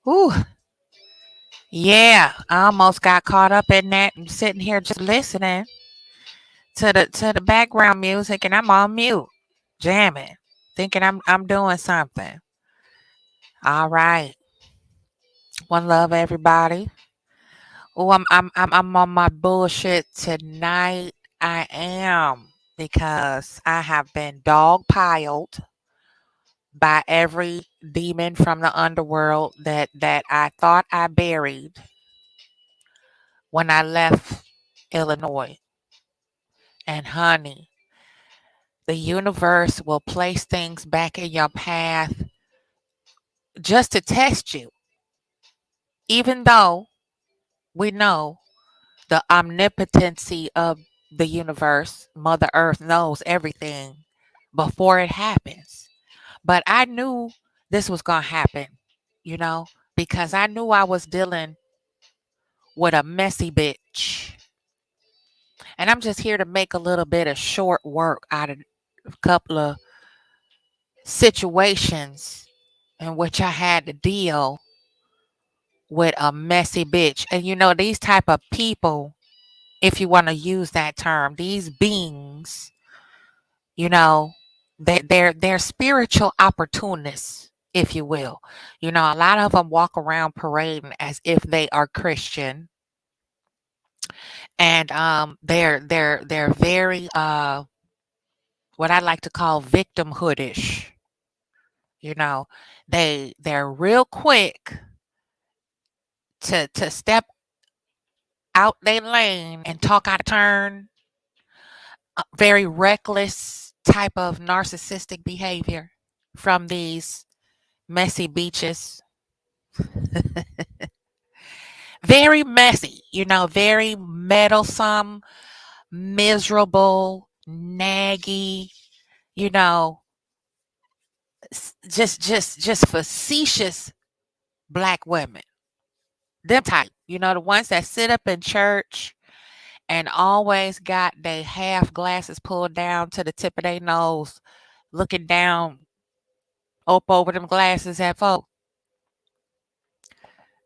Ooh, yeah. I almost got caught up in that and sitting here just listening to the background music, and I'm on mute, jamming, thinking I'm doing something. All right. One love, everybody. Oh, I'm on my bullshit tonight. I am because I have been dog piled by every demon from the underworld that I thought I buried when I left Illinois. And honey, the universe will place things back in your path just to test you, even though we know the omnipotency of the universe. Mother Earth knows everything before it happens. But I knew this was going to happen, you know, because I knew I was dealing with a messy bitch. And I'm just here to make a little bit of short work out of a couple of situations in which I had to deal with a messy bitch. And you know, these type of people, if you want to use that term, these beings, you know, they're spiritual opportunists, if you will. You know, a lot of them walk around parading as if they are Christian, and they're very what I like to call victimhoodish. You know, they're real quick to step out their lane and talk out of turn. Very reckless type of narcissistic behavior from these messy beaches. Very messy, you know, very meddlesome, miserable, naggy, you know, just facetious black women. Them type, you know, the ones that sit up in church and always got their half glasses pulled down to the tip of their nose, looking down up over them glasses at folk,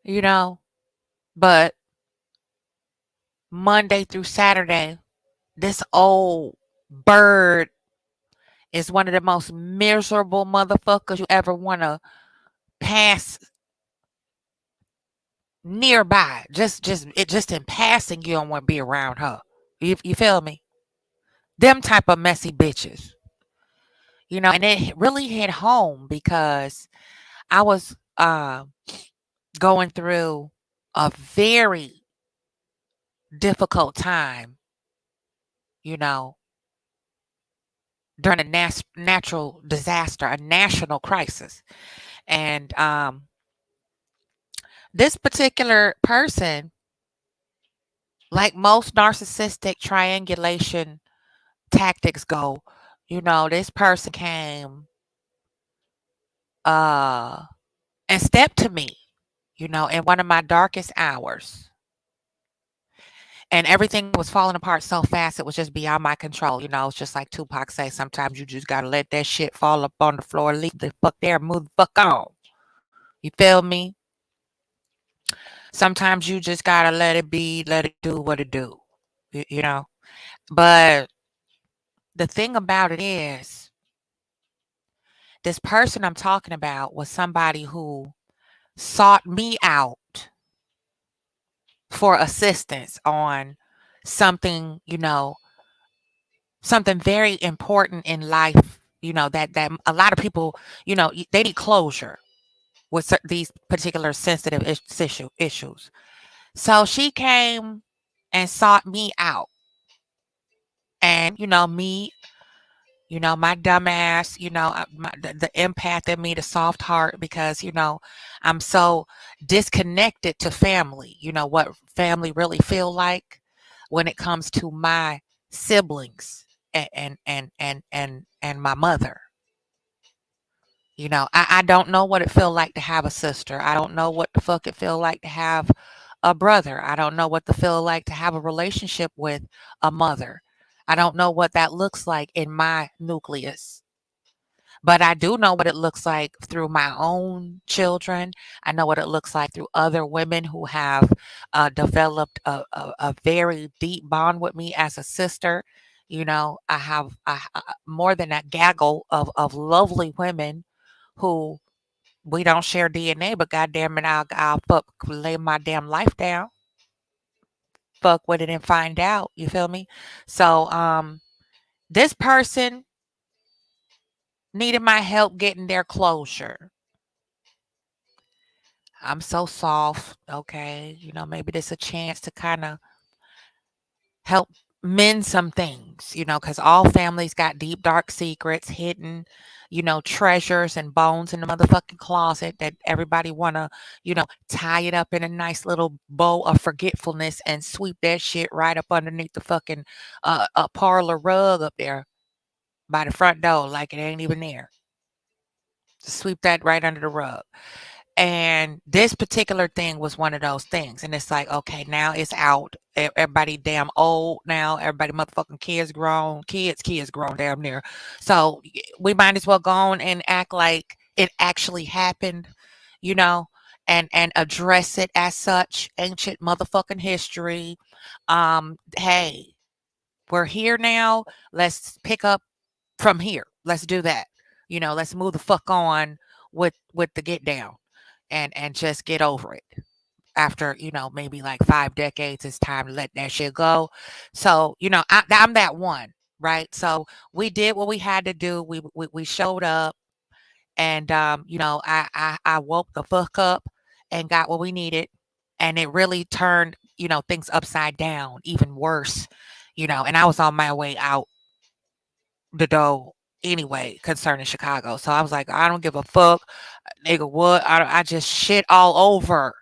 you know. But Monday through Saturday, this old bird is one of the most miserable motherfuckers you ever want to pass nearby. Just in passing, you don't want to be around her. You feel me? Them type of messy bitches, you know. And it really hit home because I was going through a very difficult time, you know, during a natural disaster, a national crisis. And this particular person, like most narcissistic triangulation tactics go, you know, this person came uh and stepped to me, you know, in one of my darkest hours. And everything was falling apart so fast it was just beyond my control. You know, it's just like Tupac say, sometimes you just gotta let that shit fall up on the floor, leave the fuck there, move the fuck on. You feel me? Sometimes you just gotta let it be, let it do what it do. You know? But the thing about it is, this person I'm talking about was somebody who sought me out for assistance on something, you know, something very important in life, you know, that a lot of people, you know, they need closure with these particular sensitive issues. So she came and sought me out. And, you know, me, you know, my dumb ass, you know, the empath in me, the soft heart, because, you know, I'm so disconnected to family, you know, what family really feel like when it comes to my siblings and my mother. You know, I don't know what it feel like to have a sister. I don't know what the fuck it feel like to have a brother. I don't know what the feel like to have a relationship with a mother. I don't know what that looks like in my nucleus. But I do know what it looks like through my own children. I know what it looks like through other women who have developed a very deep bond with me as a sister. You know, I have more than a gaggle of lovely women who we don't share DNA, but goddamn it, I'll fuck, lay my damn life down, fuck with it, and find out. You feel me? So, this person needed my help getting their closure. I'm so soft, okay? You know, maybe this a chance to kind of help mend some things, you know, because all families got deep, dark secrets, hidden, treasures and bones in the motherfucking closet that everybody want to, tie it up in a nice little bow of forgetfulness and sweep that shit right up underneath the fucking parlor rug up there by the front door like it ain't even there. Sweep that right under the rug. And this particular thing was one of those things. And it's like, okay, now it's out. Everybody damn old now. Everybody motherfucking kids grown damn near. So we might as well go on and act like it actually happened, you know, and address it as such. Ancient motherfucking history. Hey, we're here now. Let's pick up from here. Let's do that. Let's move the fuck on with the get down and just get over it. After, maybe like 5 decades, it's time to let that shit go. So, I'm that one, right? So we did what we had to do. We showed up and, I woke the fuck up and got what we needed. And it really turned, things upside down, even worse, and I was on my way out the door anyway concerning Chicago. So I was like, I don't give a fuck, nigga. What? I just shit all over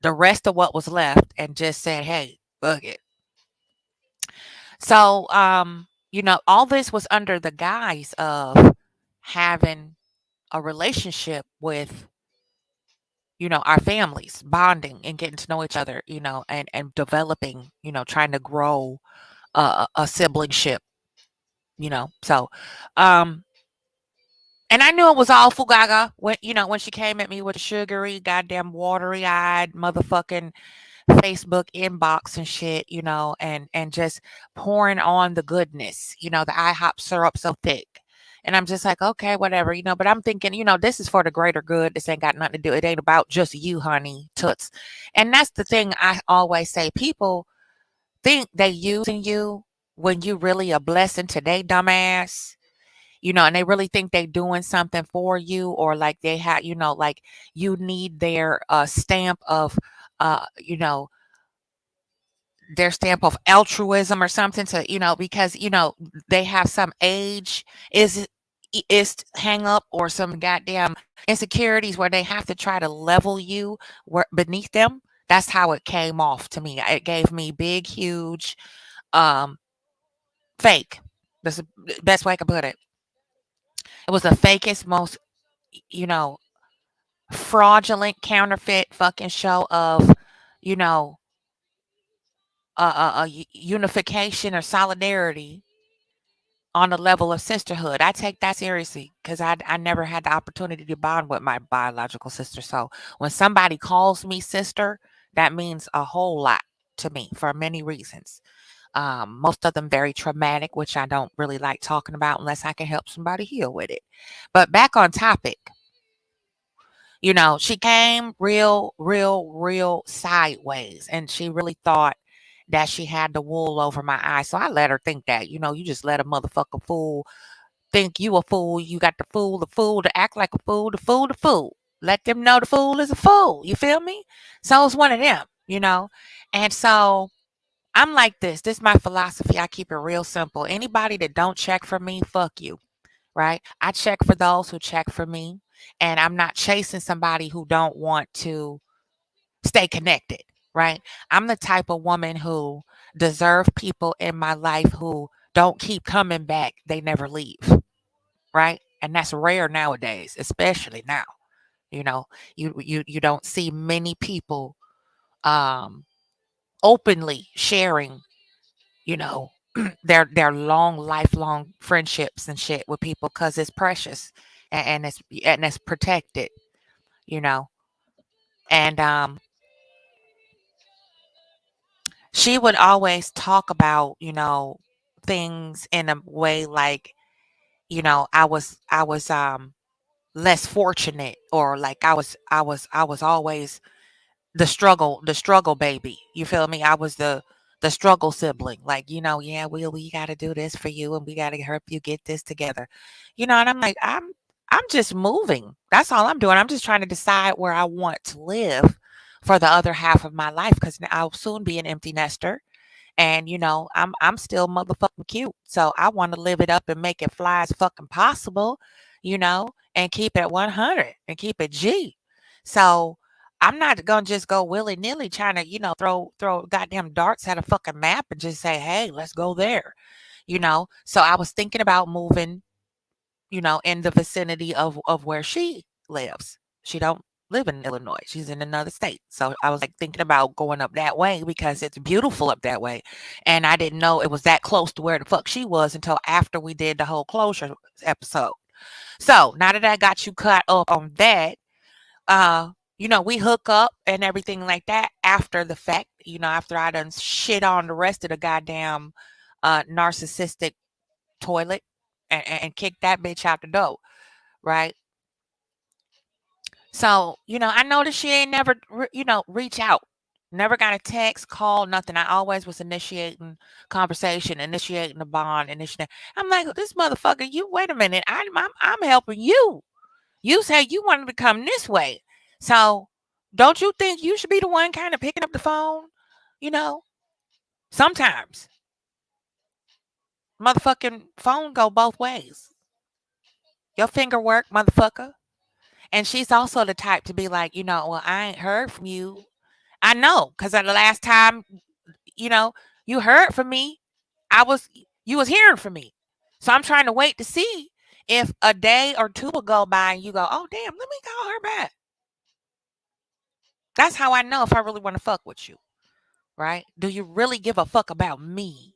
the rest of what was left and just said, hey, fuck it. So, all this was under the guise of having a relationship with, our families, bonding and getting to know each other, and developing, trying to grow a siblingship, So, um, and I knew it was awful gaga when she came at me with a sugary, goddamn watery eyed motherfucking Facebook inbox and shit, and just pouring on the goodness, the IHOP syrup so thick. And I'm just like, okay, whatever, but I'm thinking, this is for the greater good. This ain't got nothing to do. It ain't about just you, honey, toots. And that's the thing I always say. People think they using you when you really a blessing to they dumbass, and they really think they doing something for you, or like they have, like you need their stamp of, you know, their stamp of altruism or something to, because, they have some age is hang up or some goddamn insecurities where they have to try to level you beneath them. That's how it came off to me. It gave me big, huge, um, fake. That's the best way I can put it. It was the fakest, most, you know, fraudulent, counterfeit fucking show of, you know, unification or solidarity on the level of sisterhood. I take that seriously because I never had the opportunity to bond with my biological sister. So when somebody calls me sister, that means a whole lot to me for many reasons. Most of them very traumatic, which I don't really like talking about unless I can help somebody heal with it. But back on topic, she came real, real, real sideways, and she really thought that she had the wool over my eyes. So I let her think that, you just let a motherfucker fool think you a fool. You got the fool to act like a fool, the fool, the fool. Let them know the fool is a fool. You feel me? So it's one of them. And so I'm like this. This is my philosophy. I keep it real simple. Anybody that don't check for me, fuck you. Right? I check for those who check for me. And I'm not chasing somebody who don't want to stay connected. Right? I'm the type of woman who deserve people in my life who don't keep coming back. They never leave. Right? And that's rare nowadays, especially now. You know, you don't see many people um openly sharing, you know, their long lifelong friendships and shit with people because it's precious. and it's protected, you know. And she would always talk about, things in a way like, I was less fortunate, or like I was always the struggle baby. You feel me? I was the struggle sibling. Like, yeah, we got to do this for you, and we got to help you get this together. And I'm like, I'm just moving. That's all I'm doing. I'm just trying to decide where I want to live for the other half of my life, because I'll soon be an empty nester. And I'm still motherfucking cute. So I want to live it up and make it fly as fucking possible, and keep it 100 and keep it G. So I'm not gonna just go willy nilly trying to, throw goddamn darts at a fucking map and just say, hey, let's go there. So I was thinking about moving, in the vicinity of where she lives. She don't live in Illinois. She's in another state. So I was like thinking about going up that way because it's beautiful up that way. And I didn't know it was that close to where the fuck she was until after we did the whole closure episode. So now that I got you caught up on that, we hook up and everything like that after the fact, after I done shit on the rest of the goddamn narcissistic toilet and kick that bitch out the door, right? So, I noticed she ain't never, reach out. Never got a text, call, nothing. I always was initiating conversation, initiating the bond, initiating. I'm like, this motherfucker, you wait a minute. I'm helping you. You say you wanted to come this way. So don't you think you should be the one kind of picking up the phone? You know, sometimes motherfucking phone go both ways. Your finger work, motherfucker. And she's also the type to be like, well, I ain't heard from you. I know, because the last time, you know, you heard from me, I was you was hearing from me. So I'm trying to wait to see if a day or two will go by and you go, oh damn, let me call her back. That's how I know if I really want to fuck with you, right? Do you really give a fuck about me?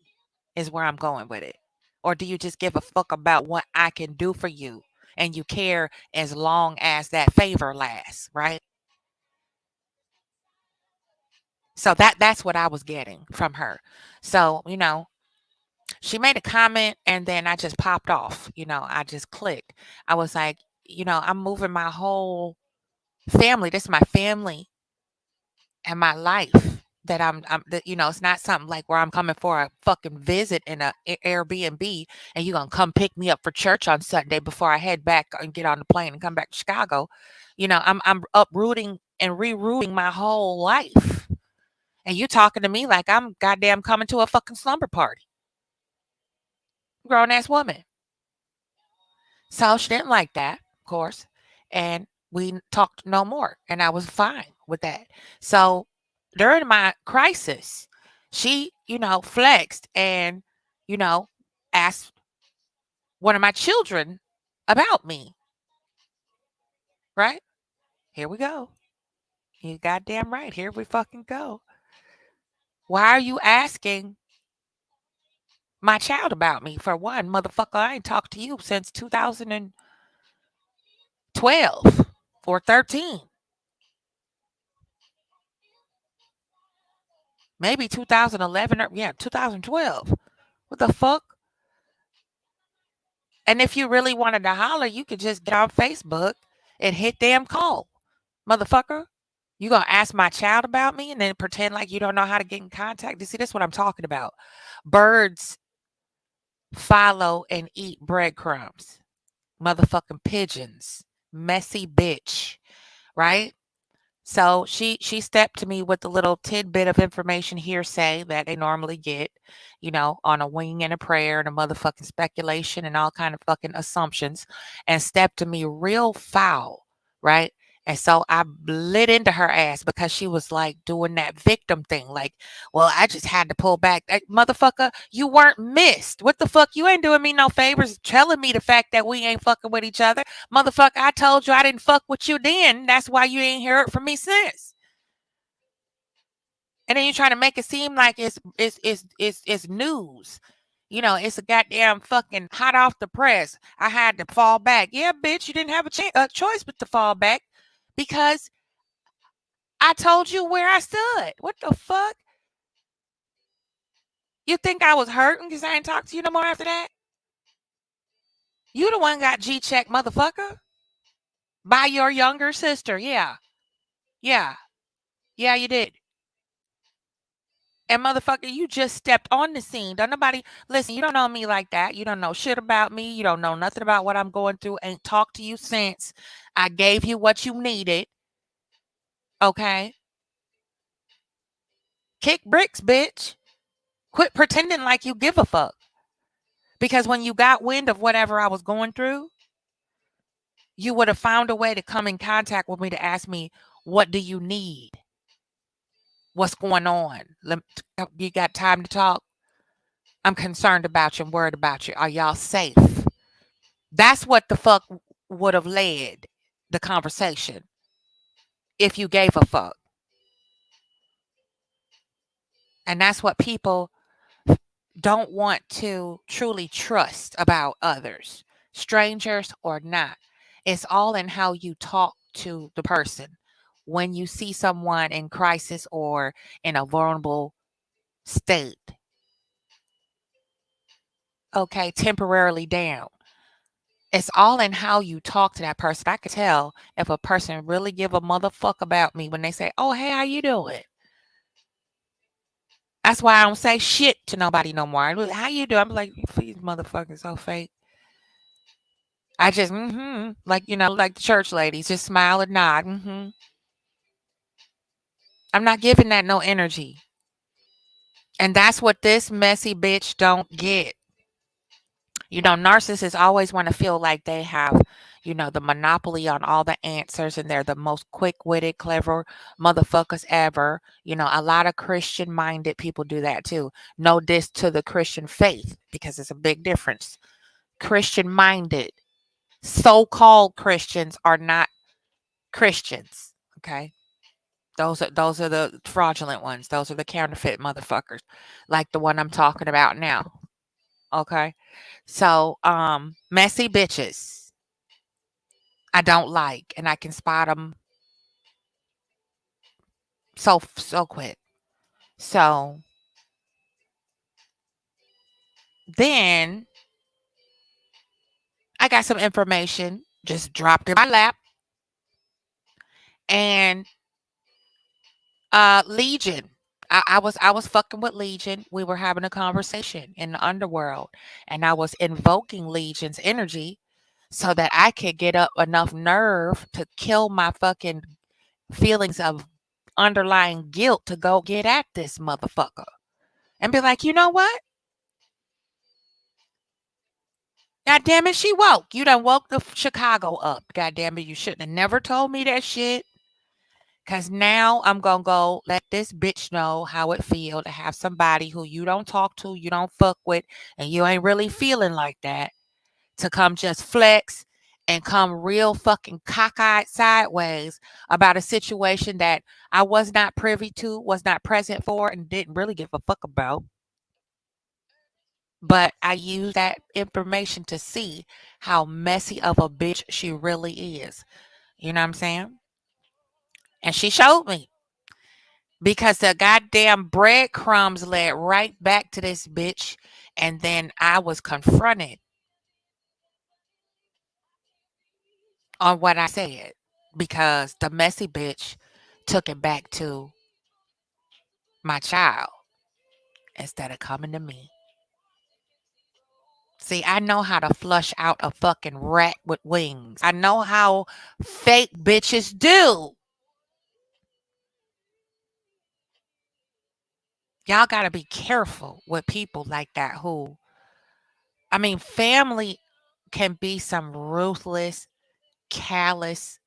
Is where I'm going with it. Or do you just give a fuck about what I can do for you and you care as long as that favor lasts, right? So that's what I was getting from her. So, she made a comment and then I just popped off, I just clicked. I was like, I'm moving my whole family. This is my family and my life that that, it's not something like where I'm coming for a fucking visit in a Airbnb and you're going to come pick me up for church on Sunday before I head back and get on the plane and come back to Chicago. I'm uprooting and rerouting my whole life. And you talking to me like I'm goddamn coming to a fucking slumber party. Grown ass woman. So she didn't like that, of course. And we talked no more. And I was fine with that. So during my crisis, she, flexed and, you know, asked one of my children about me. Right? Here we go. You goddamn right. Here we fucking go. Why are you asking my child about me? For one, motherfucker, I ain't talked to you since 2012 or 13. Maybe 2011 or yeah, 2012. What the fuck? And if you really wanted to holler, you could just get on Facebook and hit damn call. Motherfucker, you gonna ask my child about me and then pretend like you don't know how to get in contact? You see, that's what I'm talking about. Birds follow and eat breadcrumbs. Motherfucking pigeons. Messy bitch. Right? So she stepped to me with a little tidbit of information hearsay that they normally get, on a wing and a prayer and a motherfucking speculation and all kind of fucking assumptions, and stepped to me real foul, right? And so I lit into her ass because she was like doing that victim thing. Like, well, I just had to pull back. Motherfucker, you weren't missed. What the fuck? You ain't doing me no favors telling me the fact that we ain't fucking with each other. Motherfucker, I told you I didn't fuck with you then. That's why you ain't heard from me since. And then you trying to make it seem like it's news. It's a goddamn fucking hot off the press. I had to fall back. Yeah, bitch, you didn't have a choice but to fall back because I told you where I stood. What the fuck? You think I was hurting because I ain't talked to you no more after that? You the one got G check, motherfucker, by your younger sister. Yeah, yeah, yeah, you did. And motherfucker, you just stepped on the scene. Don't nobody listen. You don't know me like that. You don't know shit about me. You don't know nothing about what I'm going through. Ain't talked to you since I gave you what you needed. Okay, kick bricks, bitch. Quit pretending like you give a fuck. Because when you got wind of whatever I was going through, you would have found a way to come in contact with me to ask me, what do you need? What's going on? You got time to talk? I'm concerned about you. I'm worried about you. Are y'all safe? That's what the fuck would have led the conversation if you gave a fuck. And that's what people don't want to truly trust about others, strangers or not. It's all in how you talk to the person when you see someone in crisis or in a vulnerable state. Okay, temporarily down. It's all in how you talk to that person. I could tell if a person really give a motherfuck about me when they say, "Oh, hey, how you doing?" That's why I don't say shit to nobody no more. How you doing? I'm like, these motherfuckers so fake. I just, like, like the church ladies, just smile and nod. I'm not giving that no energy. And that's what this messy bitch don't get. Narcissists always want to feel like they have, the monopoly on all the answers and they're the most quick witted, clever motherfuckers ever. A lot of Christian minded people do that too. No diss to the Christian faith because it's a big difference. Christian minded, so called Christians are not Christians. Okay. Those are the fraudulent ones. Those are the counterfeit motherfuckers, like the one I'm talking about now. Okay. So, messy bitches, I don't like, and I can spot them so quick. So then I got some information just dropped in my lap, and Legion. I was fucking with Legion. We were having a conversation in the underworld, and I was invoking Legion's energy so that I could get up enough nerve to kill my fucking feelings of underlying guilt to go get at this motherfucker and be like, you know what? God damn it, she woke. You done woke the Chicago up. God damn it, you shouldn't have never told me that shit. Cause now I'm gonna go let this bitch know how it feel to have somebody who you don't talk to, you don't fuck with, and you ain't really feeling like that to come just flex and come real fucking cockeyed sideways about a situation that I was not privy to, was not present for, and didn't really give a fuck about. But I used that information to see how messy of a bitch she really is. You know what I'm saying? And she showed me because the goddamn breadcrumbs led right back to this bitch. And then I was confronted on what I said because the messy bitch took it back to my child instead of coming to me. See, I know how to flush out a fucking rat with wings. I know how fake bitches do. Y'all got to be careful with people like that who, I mean, family can be some ruthless, callous,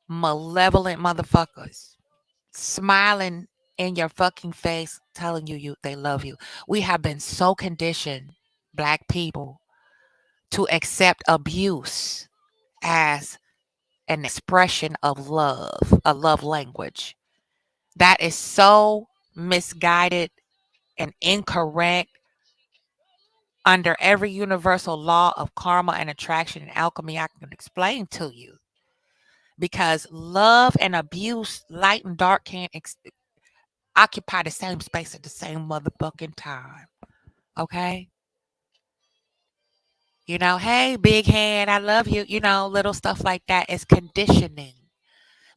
malevolent motherfuckers smiling in your fucking face telling you they love you. We have been so conditioned, black people, to accept abuse as an expression of love, a love language. That is so misguided and incorrect under every universal law of karma and attraction and alchemy I can explain to you. Because love and abuse, light and dark, can't occupy the same space at the same motherfucking time. Okay? Hey, big hand, I love you. Little stuff like that is conditioning.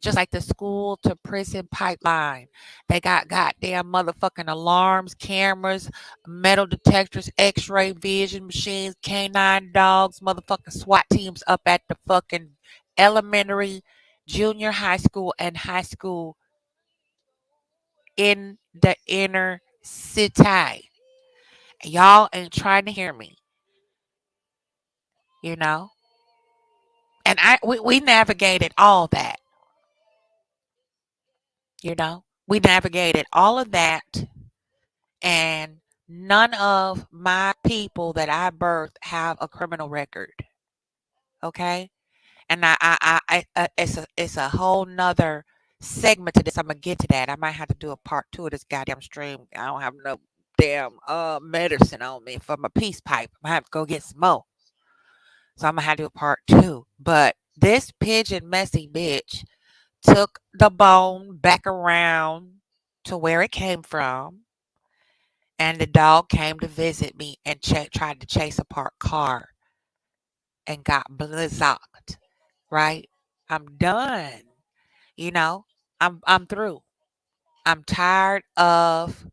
Just like the school to prison pipeline. They got goddamn motherfucking alarms, cameras, metal detectors, x-ray vision machines, canine dogs, motherfucking SWAT teams up at the fucking elementary, junior high school, and high school in the inner city. Y'all ain't trying to hear me, you know? And we navigated all that, you know? We navigated all of that, and none of my people that I birthed have a criminal record. Okay? And it's a whole nother segment to this. I'm gonna get to that. I might have to do a part two of this goddamn stream. I don't have no damn medicine on me for my peace pipe. I'm gonna have to go get some more. So I'm gonna have to do a part two. But this pigeon messy bitch took the bone back around to where it came from, and the dog came to visit me and tried to chase a parked car and got blizzard. Right? I'm done. You know, I'm through. I'm tired of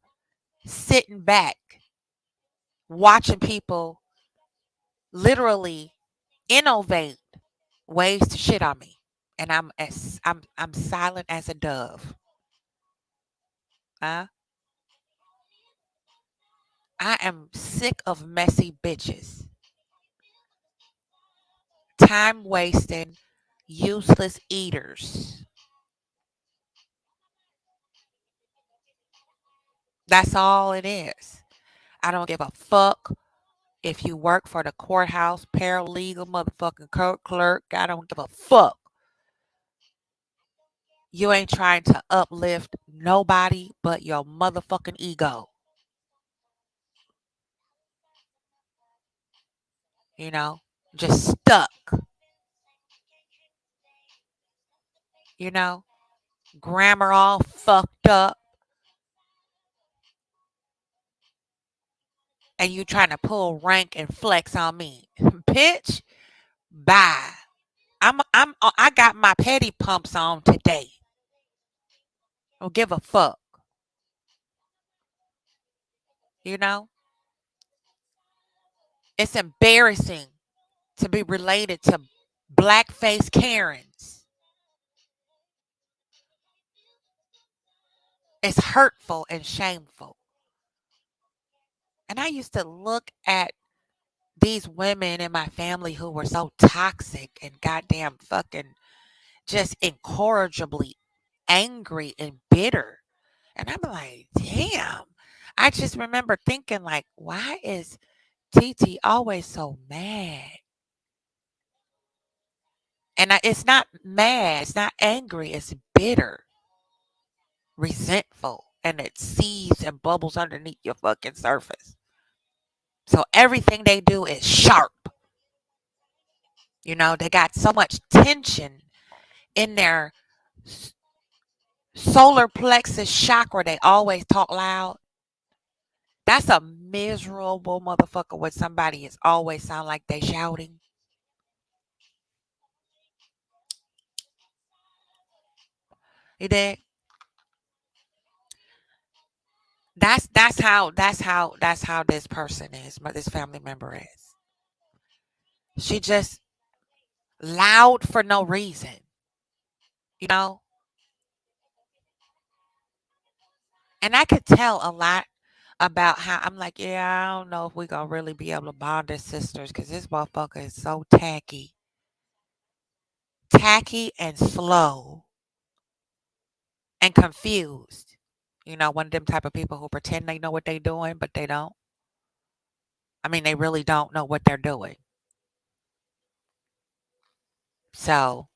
sitting back watching people literally innovate ways to shit on me. And I'm silent as a dove. Huh? I am sick of messy bitches, time wasting, useless eaters. That's all it is. I don't give a fuck if you work for the courthouse, paralegal, motherfucking clerk. I don't give a fuck. You ain't trying to uplift nobody but your motherfucking ego. You know, just stuck. You know, grammar all fucked up, and you trying to pull rank and flex on me, bitch. Bye. I got my petty pumps on today. Don't give a fuck. You know, it's embarrassing to be related to blackface Karens. It's hurtful and shameful. And I used to look at these women in my family who were so toxic and goddamn fucking just incorrigibly angry and bitter. And I'm like, damn. I just remember thinking, like, why is TT always so mad? And it's not mad, it's not angry, it's bitter, resentful, and it seethes and bubbles underneath your fucking surface. So everything they do is sharp. They got so much tension in their solar plexus chakra, they always talk loud. That's a miserable motherfucker when somebody is always sound like they shouting. You dig? That's how this person is, this family member is. She just loud for no reason. You know? And I could tell a lot about how I'm like, yeah, I don't know if we're gonna really be able to bond as sisters because this motherfucker is so tacky. Tacky and slow and confused. One of them type of people who pretend they know what they're doing, but they don't. I mean, they really don't know what they're doing. So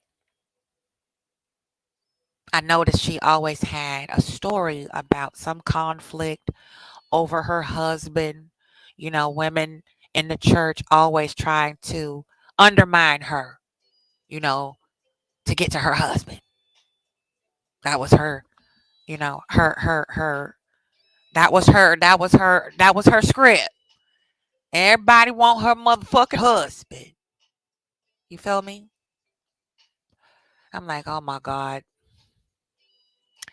I noticed she always had a story about some conflict over her husband. Women in the church always trying to undermine her, you know, to get to her husband. That was her, her that was her script. Everybody want her motherfucking husband. You feel me? I'm like, oh my God.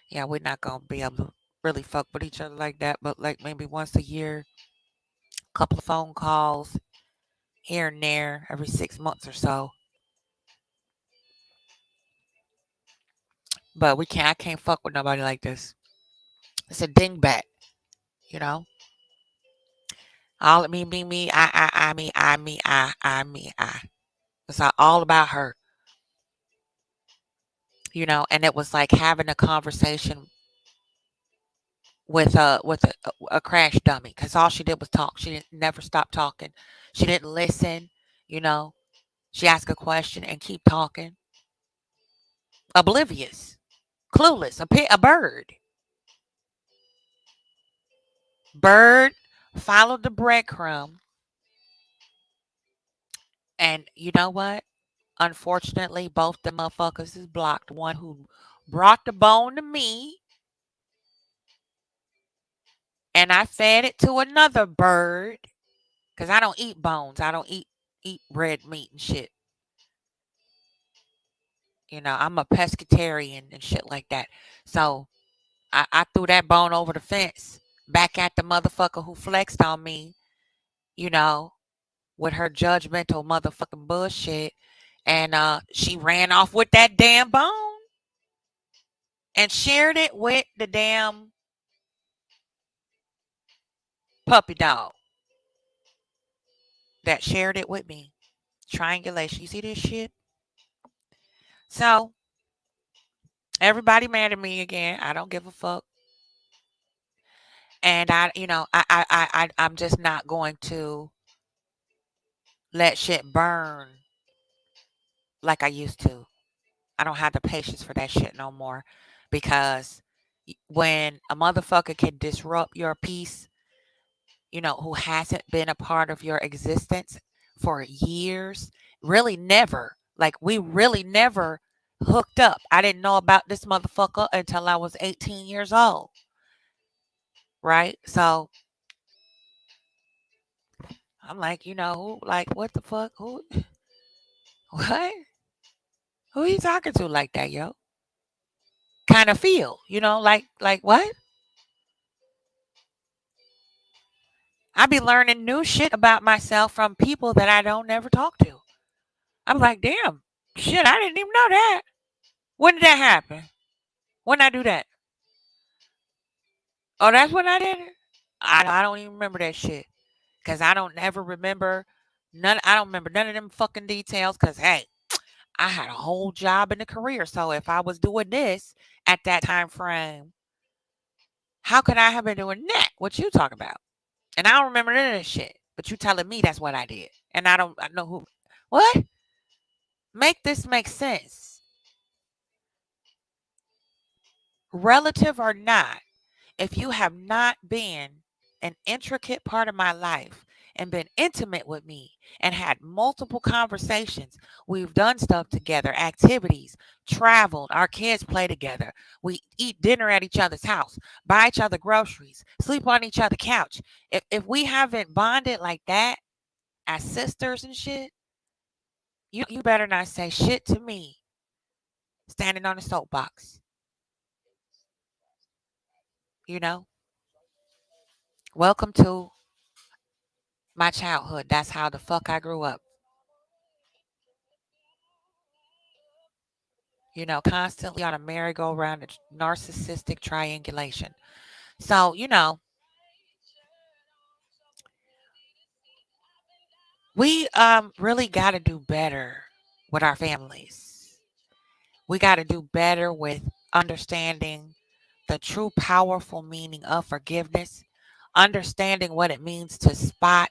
Yeah, we're not gonna be able to really fuck with each other like that, but like maybe once a year, couple of phone calls here and there, every 6 months or so. But I can't fuck with nobody like this. It's a dingbat, you know? All me, I. It's all about her, and it was like having a conversation with a crash dummy because all she did was talk. She didn't never stop talking. She didn't listen, you know. She asked a question and keep talking. Oblivious, clueless, a bird. Bird followed the breadcrumb, and you know what? Unfortunately, both the motherfuckers is blocked. One who brought the bone to me, and I fed it to another bird because I don't eat bones. I don't eat red meat and shit. I'm a pescatarian and shit like that. So I threw that bone over the fence back at the motherfucker who flexed on me, you know, with her judgmental motherfucking bullshit. And she ran off with that damn bone and shared it with the damn puppy dog that shared it with me. Triangulation. You see this shit? So everybody mad at me again. I don't give a fuck. And I'm just not going to let shit burn like I used to. I don't have the patience for that shit no more because when a motherfucker can disrupt your peace, who hasn't been a part of your existence for years, really never, like we really never hooked up. I didn't know about this motherfucker until I was 18 years old, right? So I'm like, like what the fuck? Who, what? Who you talking to like that, yo? Kind of feel, like what? I be learning new shit about myself from people that I don't never talk to. I'm like, damn, shit, I didn't even know that. When did that happen? When I do that? Oh, that's when I did it? I don't even remember that shit. Cause I don't ever remember I don't remember none of them fucking details. Cause hey, I had a whole job in a career. So if I was doing this at that time frame, how could I have been doing that? What you talking about? And I don't remember none of this shit. But you telling me that's what I did. And I know who. What? Make this make sense. Relative or not, if you have not been an intricate part of my life and been intimate with me and had multiple conversations, we've done stuff together, activities, traveled, our kids play together, we eat dinner at each other's house, buy each other groceries, sleep on each other's couch. If we haven't bonded like that as sisters and shit, you better not say shit to me standing on a soapbox. You know, welcome to my childhood. That's how the fuck I grew up. Constantly on a merry-go-round, of narcissistic triangulation. So, we really got to do better with our families. We got to do better with understanding the true powerful meaning of forgiveness, understanding what it means to spot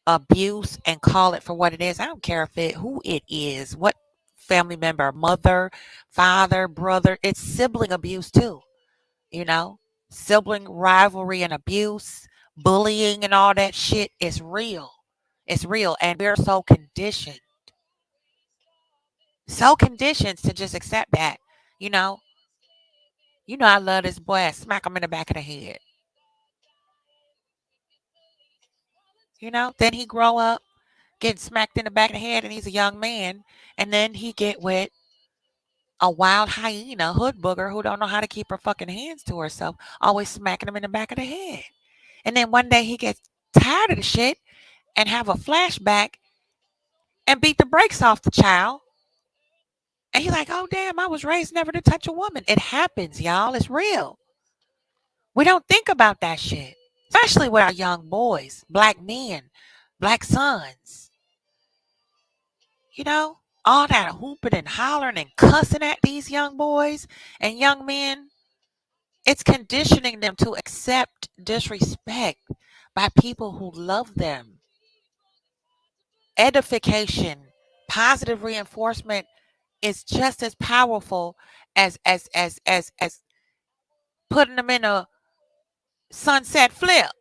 abuse and call it for what it is. I don't care who it is, what family member, mother, father, brother, it's sibling abuse too, you know? Sibling rivalry and abuse, bullying and all that shit is real. It's real. And we're so conditioned to just accept that. You know, I love this boy. I smack him in the back of the head. Then he grow up, getting smacked in the back of the head, and he's a young man. And then he get with a wild hyena, hood booger, who don't know how to keep her fucking hands to herself, always smacking him in the back of the head. And then one day he gets tired of the shit and have a flashback and beat the brakes off the child. And he's like, oh, damn, I was raised never to touch a woman. It happens, y'all. It's real. We don't think about that shit, especially with our young boys, black men, black sons. All that hooping and hollering and cussing at these young boys and young men, it's conditioning them to accept disrespect by people who love them. Edification, positive reinforcement is just as powerful as putting them in a sunset flip,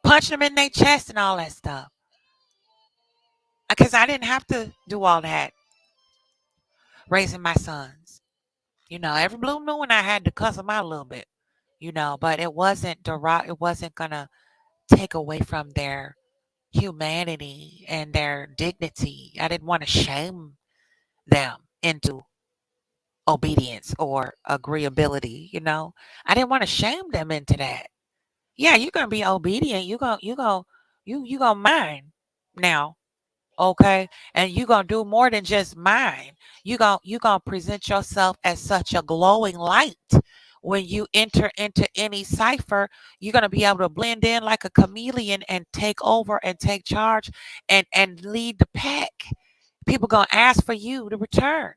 punching them in their chest and all that stuff. Because I didn't have to do all that raising my sons. Every blue moon I had to cuss them out a little bit, but it wasn't gonna take away from their humanity and their dignity. I didn't want to shame them into obedience or agreeability. I didn't want to shame them into that. Yeah, you're gonna be obedient. You gonna mine now, okay? And you're gonna do more than just mine. You gonna present yourself as such a glowing light. When you enter into any cipher, you're gonna be able to blend in like a chameleon and take over and take charge and lead the pack. People gonna ask for you to return.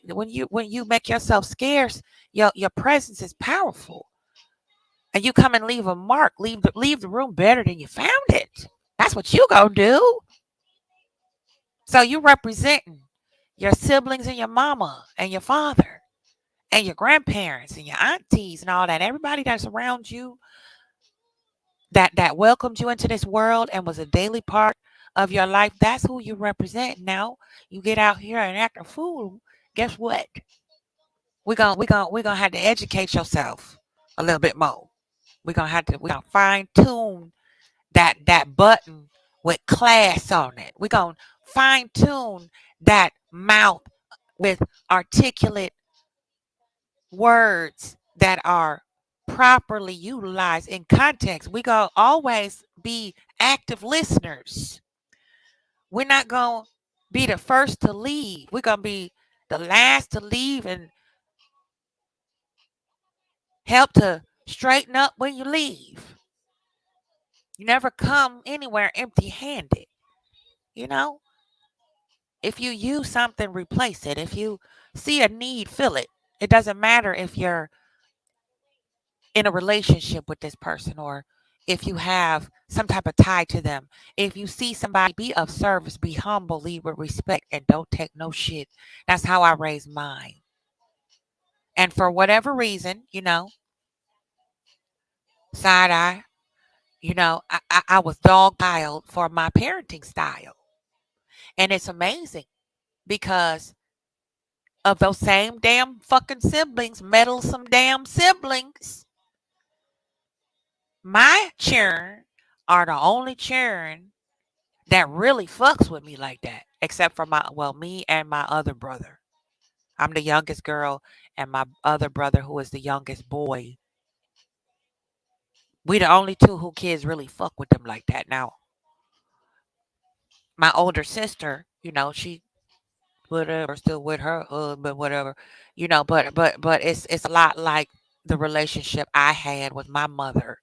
When you make yourself scarce, your presence is powerful. And you come and leave a mark, leave the room better than you found it. That's what you gonna do. So you representing your siblings and your mama and your father and your grandparents and your aunties and all that. Everybody that's around you that welcomed you into this world and was a daily part of your life. That's who you represent. Now you get out here and act a fool. Guess what? We gonna have to educate yourself a little bit more. We gonna fine tune that button with class on it. We're going to fine tune that mouth with articulate words that are properly utilized in context. We're going to always be active listeners. We're not going to be the first to leave. We're going to be the last to leave and help to straighten up when you leave. You never come anywhere empty handed, you know? If you use something, replace it. If you see a need, fill it. It doesn't matter if you're in a relationship with this person or if you have some type of tie to them. If you see somebody, be of service, be humble, lead with respect, and don't take no shit. That's how I raised mine. And for whatever reason, side eye, I was dog piled for my parenting style. And it's amazing because of those same damn fucking siblings, meddlesome damn siblings. My children are the only children that really fucks with me like that, except for me and my other brother. I'm the youngest girl, and my other brother, who is the youngest boy, we the only two who kids really fuck with them like that. Now, my older sister, she whatever, still with her husband, whatever, but it's a lot like the relationship I had with my mother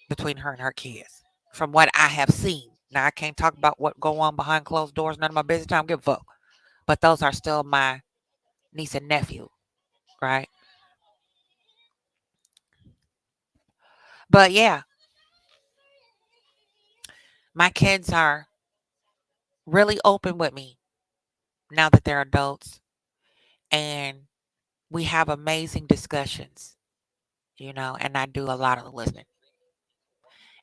between her and her kids, from what I have seen. Now I can't talk about what go on behind closed doors. None of my business. I don't give a fuck. But those are still my niece and nephew, right? But yeah, my kids are really open with me now that they're adults, and we have amazing discussions, and I do a lot of the listening.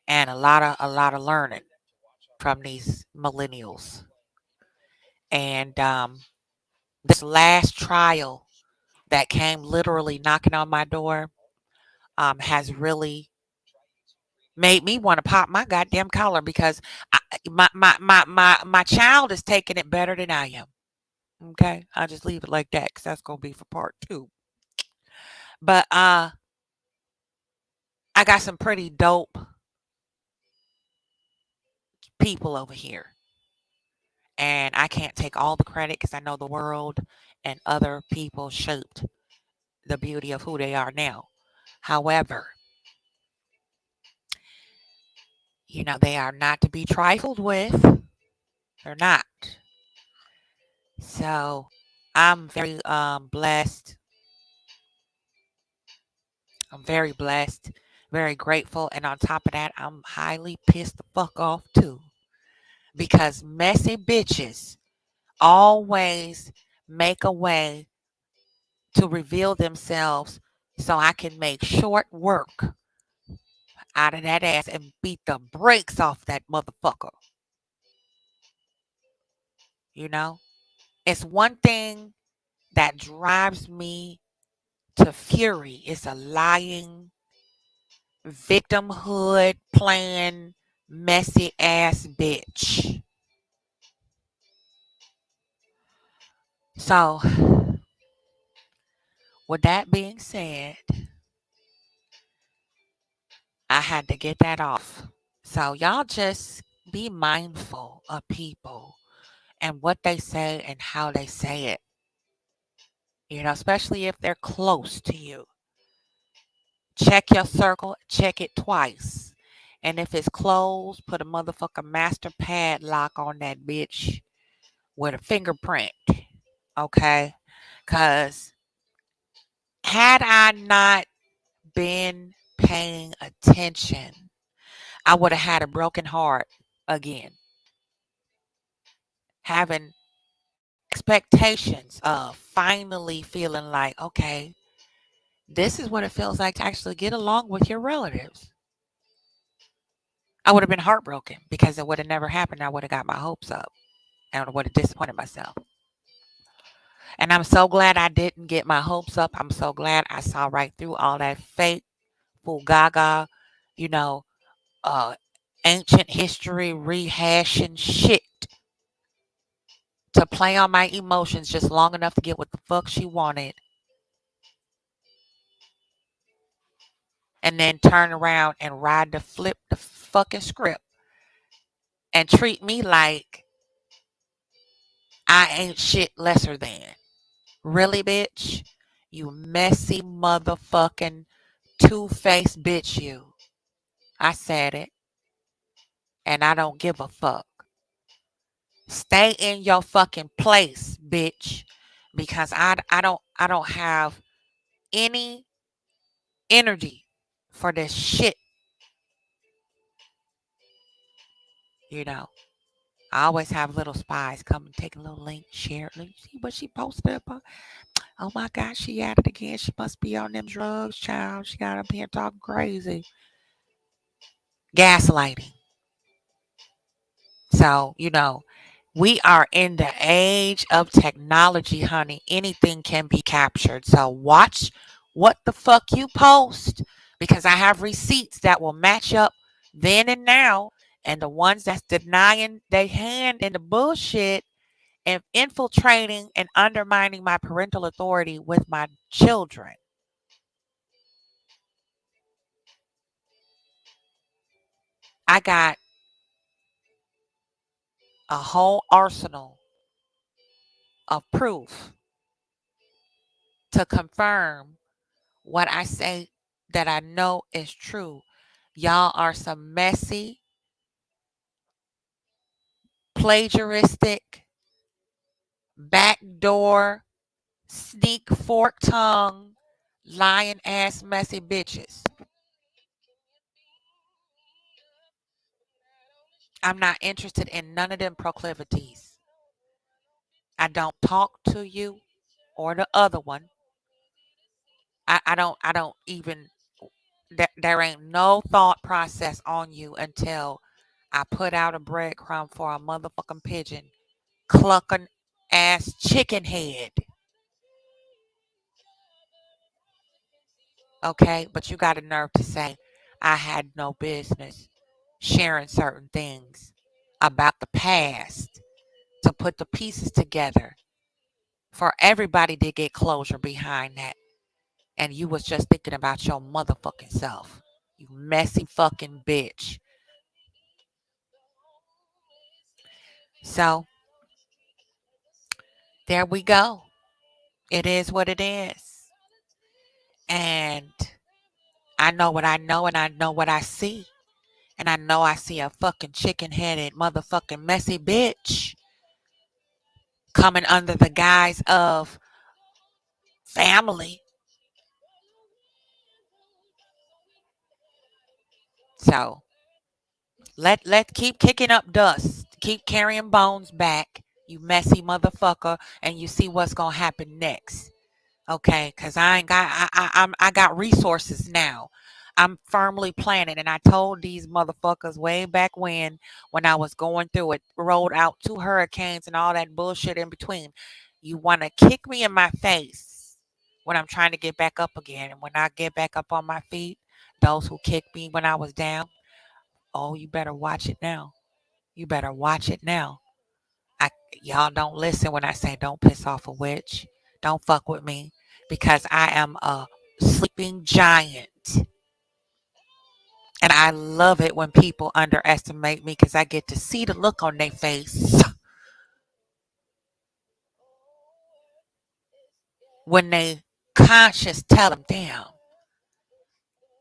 and a lot of learning from these millennials. And this last trial that came literally knocking on my door has really made me want to pop my goddamn collar because I, my child is taking it better than I am. Okay, I'll just leave it like that because that's gonna be for part two. But I got some pretty dope people over here, and I can't take all the credit because I know the world and other people shaped the beauty of who they are now. However, they are not to be trifled with. They're not. So I'm very blessed. I'm very blessed, very grateful, and on top of that, I'm highly pissed the fuck off too. Because messy bitches always make a way to reveal themselves so I can make short work out of that ass and beat the brakes off that motherfucker. You know? It's one thing that drives me to fury. It's a lying, victimhood playing, messy ass bitch. So, with that being said, I had to get that off. So, y'all just be mindful of people and what they say and how they say it, especially if they're close to you. Check your circle, check it twice. And if it's closed, put a motherfucking master padlock on that bitch with a fingerprint. Okay? Because had I not been paying attention, I would have had a broken heart again. Having expectations of finally feeling like, okay, this is what it feels like to actually get along with your relatives. I would have been heartbroken because it would have never happened. I would have got my hopes up and I would have disappointed myself. And I'm so glad I didn't get my hopes up. I'm so glad I saw right through all that fake, full gaga, you know, uh, ancient history rehashing shit to play on my emotions just long enough to get what the fuck she wanted and then turn around and ride the flip the fucking script and treat me like I ain't shit lesser than. Really, bitch? You messy motherfucking two-faced bitch, you. I said it, and I don't give a fuck. Stay in your fucking place, bitch, because I don't have any energy for this shit, you know. I always have little spies come and take a little link, share it. Let me see what she posted up. Oh my God, she at it again. She must be on them drugs, child. She got up here talking crazy. Gaslighting. So, we are in the age of technology, honey. Anything can be captured. So, watch what the fuck you post because I have receipts that will match up then and now. And the ones that's denying they hand in the bullshit and infiltrating and undermining my parental authority with my children. I got a whole arsenal of proof to confirm what I say that I know is true. Y'all are some messy, plagiaristic, backdoor, sneak fork tongue, lying ass messy bitches. I'm not interested in none of them proclivities. I don't talk to you or the other one. I don't even There ain't no thought process on you until I put out a breadcrumb for a motherfucking pigeon clucking ass chicken head. Okay, but you got a nerve to say I had no business sharing certain things about the past to put the pieces together for everybody to get closure behind that. And you was just thinking about your motherfucking self. You messy fucking bitch. So there we go. It is what it is. And I know what I know and I know what I see. And I know I see a fucking chicken headed motherfucking messy bitch coming under the guise of family. So let keep kicking up dust. Keep carrying bones back, you messy motherfucker, and you see what's gonna happen next. Okay, because I ain't got I got resources now. I'm firmly planning, and I told these motherfuckers way back when I was going through it, rolled out 2 hurricanes and all that bullshit in between. You want to kick me in my face when I'm trying to get back up again, and when I get back up on my feet, those who kicked me when I was down, oh, you better watch it now. You better watch it now. I Y'all don't listen when I say don't piss off a witch. Don't fuck with me because I am a sleeping giant. And I love it when people underestimate me because I get to see the look on their face when they conscious tell them, damn,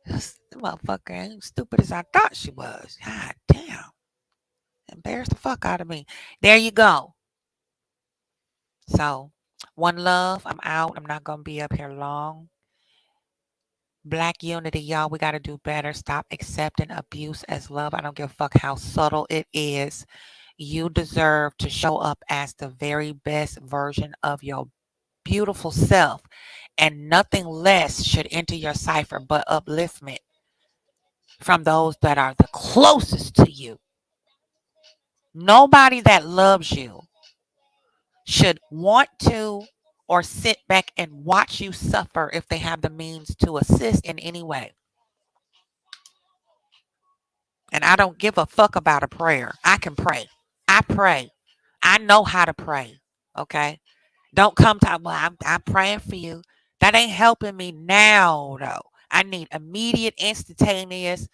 this motherfucker ain't stupid as I thought she was. God damn. Embarrassed the fuck out of me. There you go. So, one love. I'm out. I'm not going to be up here long. Black unity, y'all. We got to do better. Stop accepting abuse as love. I don't give a fuck how subtle it is. You deserve to show up as the very best version of your beautiful self, and nothing less should enter your cipher but upliftment from those that are the closest to you. Nobody that loves you should want to or sit back and watch you suffer if they have the means to assist in any way. And I don't give a fuck about a prayer. I can pray. I pray. I know how to pray. Okay. Don't come to, well, I'm praying for you. That ain't helping me now, though. I need immediate, instantaneous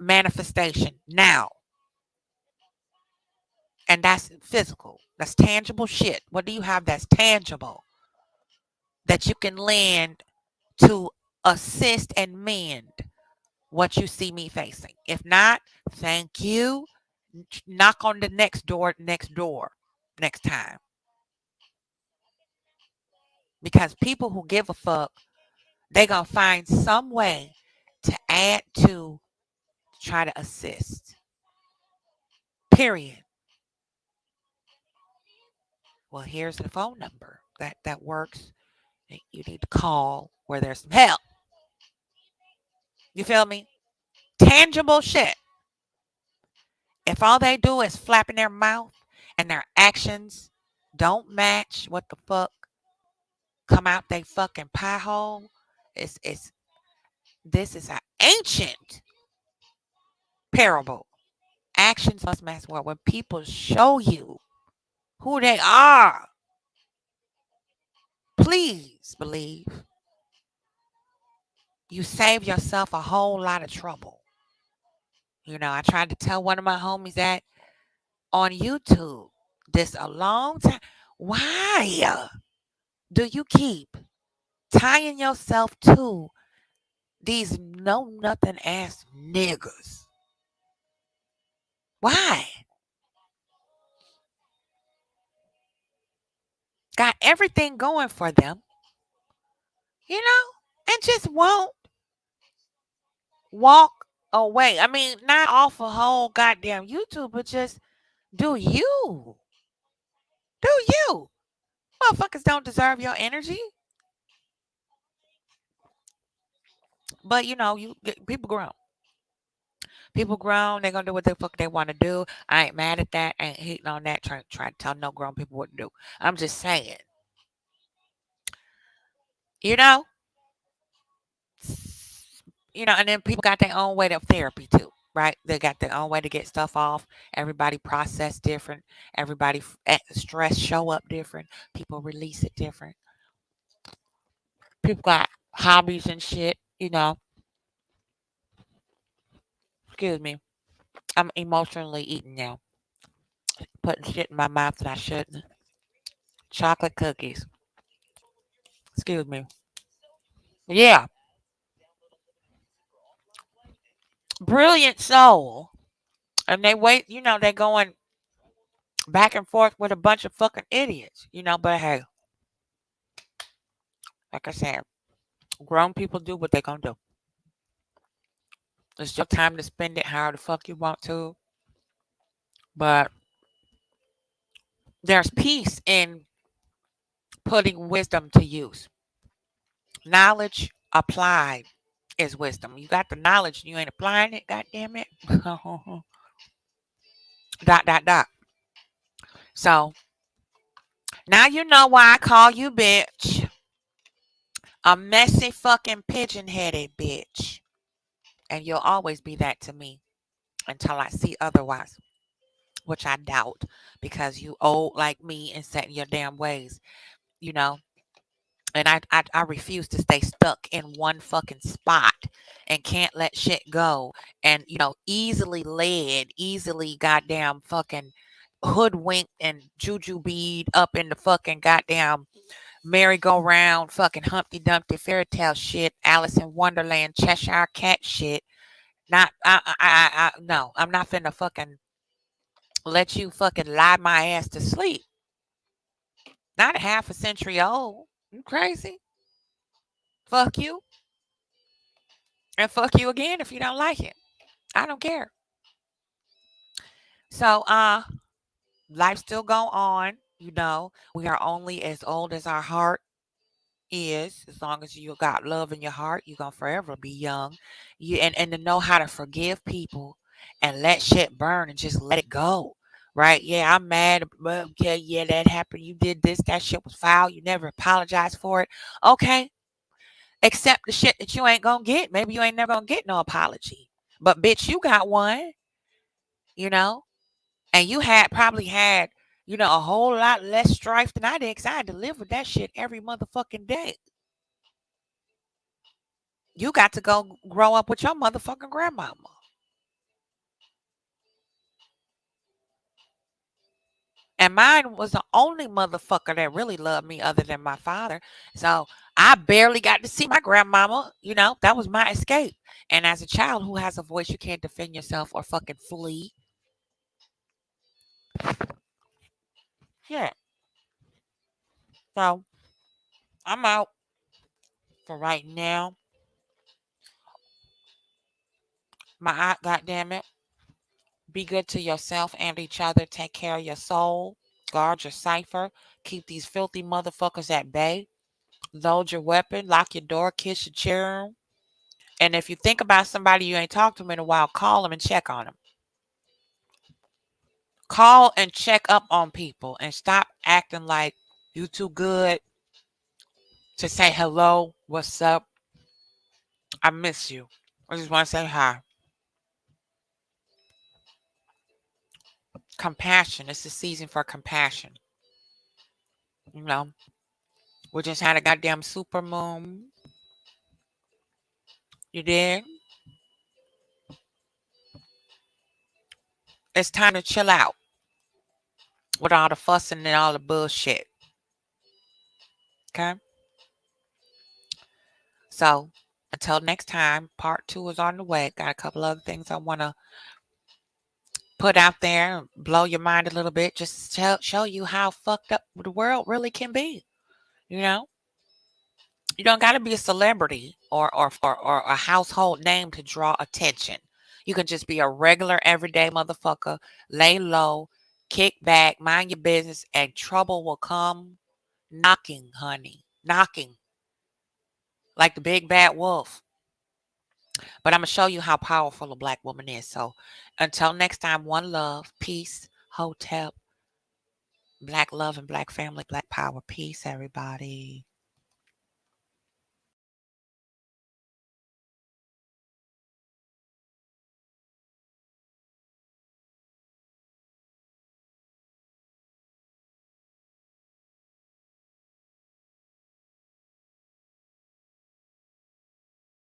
manifestation now. And that's physical. That's tangible shit. What do you have that's tangible that you can lend to assist and mend what you see me facing? If not, thank you. Knock on the next door, next time. Because people who give a fuck, they gonna find some way to add to try to assist. Period. Well, here's the phone number that works. You need to call where there's some help. You feel me? Tangible shit. If all they do is flapping their mouth and their actions don't match what the fuck come out they fucking pie hole, it's this is an ancient parable. Actions must match what when people show you who they are. Please believe you save yourself a whole lot of trouble. You know, I tried to tell one of my homies that on YouTube this a long time. Why do you keep tying yourself to these know nothing ass niggas? Why? Got everything going for them, you know, and just won't walk away. I mean, not off a whole goddamn YouTube, but just do you. Do you. Motherfuckers don't deserve your energy. But people grown. People grown. They're gonna do what the fuck they want to do. I ain't mad at that. I ain't hating on that. Try to tell no grown people what to do. I'm just saying, you know, and then people got their own way of therapy too, right? They got their own way to get stuff off. Everybody process different. Everybody stress show up different. People release it different. People got hobbies and shit. Excuse me. I'm emotionally eating now, putting shit in my mouth that I shouldn't. Chocolate cookies. Excuse me. Yeah, brilliant soul. And they wait. They're going back and forth with a bunch of fucking idiots. But hey, like I said, grown people do what they gonna do. It's your time to spend it how the fuck you want to. But there's peace in putting wisdom to use. Knowledge applied is wisdom. You got the knowledge and you ain't applying it, god damn it. Dot dot dot. So now you know why I call you bitch. A messy fucking pigeon headed bitch. And you'll always be that to me until I see otherwise. Which I doubt because you old like me and set in your damn ways, you know. And I refuse to stay stuck in one fucking spot and can't let shit go. And easily led, easily goddamn fucking hoodwinked and juju bead up in the fucking goddamn merry-go-round, fucking Humpty Dumpty fairy tale shit, Alice in Wonderland, Cheshire Cat shit. Not, no, I'm not finna fucking let you fucking lie my ass to sleep. Not a half a century old. You crazy? Fuck you. And fuck you again if you don't like it. I don't care. So, life still go on. We are only as old as our heart is. As long as you got love in your heart, you're gonna forever be young. And to know how to forgive people and let shit burn and just let it go. Right? Yeah, I'm mad. But okay, yeah, that happened. You did this. That shit was foul. You never apologized for it. Okay. Accept the shit that you ain't gonna get. Maybe you ain't never gonna get no apology. But bitch, you got one, you know? And you probably had, a whole lot less strife than I did because I had to live with that shit every motherfucking day. You got to go grow up with your motherfucking grandmama. And mine was the only motherfucker that really loved me other than my father. So I barely got to see my grandmama. That was my escape. And as a child who has a voice, you can't defend yourself or fucking flee. Yeah. So I'm out for right now. Goddamn it. Be good to yourself and each other. Take care of your soul. Guard your cipher. Keep these filthy motherfuckers at bay. Load your weapon. Lock your door. Kiss your chair. And if you think about somebody you ain't talked to in a while, call them and check on them. Call and check up on people and stop acting like you too good to say hello, what's up, I miss you. I just want to say hi. Compassion. It's the season for compassion. You know, we just had a goddamn super moon. You did? It's time to chill out with all the fussing and all the bullshit. Okay? So, until next time, part 2 is on the way. Got a couple other things I want to put out there, blow your mind a little bit, just to show you how fucked up the world really can be. You know? You don't got to be a celebrity or a household name to draw attention. You can just be a regular, everyday motherfucker, lay low, kick back, mind your business, and trouble will come knocking, honey. Knocking. Like the big bad wolf. But I'm gonna show you how powerful a black woman is. So until next time, one love, peace, hotel, black love and black family, black power, peace, everybody.